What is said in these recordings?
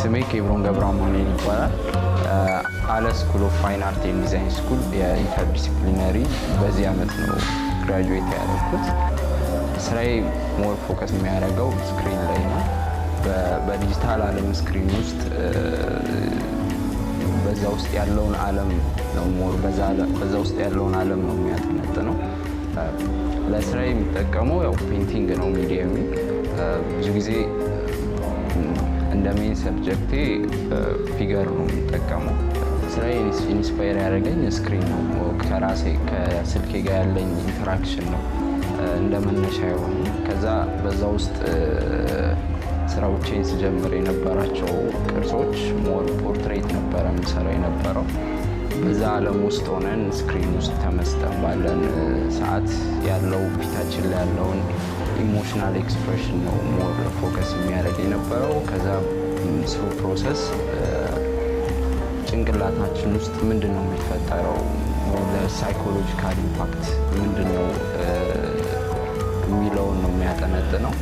ስሜ ኬብሮን ገብረአማኑኤል ይባላል። አለ ስኩል ኦፍ ፋይን አርት ኤንድ ዲዛይን ስኩል የኢንተርዲሲፕሊነሪ በዚህ ዓመት ነው ግራጁዌት ያደረኩት። ስራዬ ሞር ፎከስ የሚያደርገው ስክሪን ላይ ነው። በዲጂታል ዓለም ስክሪን ውስጥ በዛ ውስጥ ያለውን ዓለም ነው ሞር በዛ ውስጥ ያለውን ዓለም ነው የሚያጠነጥነው። ለስራዬ የሚጠቀመው ያው ፔንቲንግ ነው ሚዲየም። ብዙ ጊዜ እንደ ሜን ሰብጀክቴ ፊገር ነው የምጠቀመው። ስራዬ ኢንስፓየር ያደረገኝ ስክሪን ነው። ከራሴ ከስልኬ ጋር ያለኝ ኢንተራክሽን ነው እንደ መነሻ የሆነ። ከዛ በዛ ውስጥ ስራዎቼን ስጀምር የነበራቸው ቅርጾች ሞር ፖርትሬት ነበረ የምሰራው የነበረው። በዛ ዓለም ውስጥ ሆነን ስክሪን ውስጥ ተመስጠን ባለን ሰዓት ያለው ፊታችን ላይ ያለውን ኢሞሽናል ኤክስፕሬሽን ነው ሞር ፎከስ የሚያደርግ የነበረው። ከዛ ስሩ ፕሮሰስ ጭንቅላታችን ውስጥ ምንድን ነው የሚፈጠረው፣ ለሳይኮሎጂካል ኢምፓክት ምንድን ነው የሚለውን ነው የሚያጠነጥነው።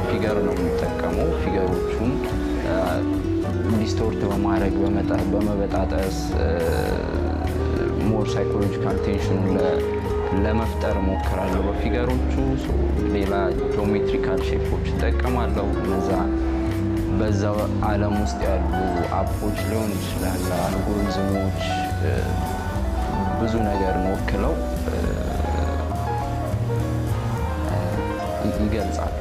ፊገር ነው የሚጠቀመው። ፊገሮቹን ዲስቶርት በማድረግ በመበጣጠስ ሞር ሳይኮሎጂካል ቴንሽኑን ለመፍጠር እሞክራለሁ በፊገሮቹ። ሌላ ጂኦሜትሪካል ሼፖች እጠቀማለሁ። እነዛ በዛ ዓለም ውስጥ ያሉ አፖች ሊሆን ይችላል፣ አልጎሪዝሞች፣ ብዙ ነገር ወክለው ይገልጻል።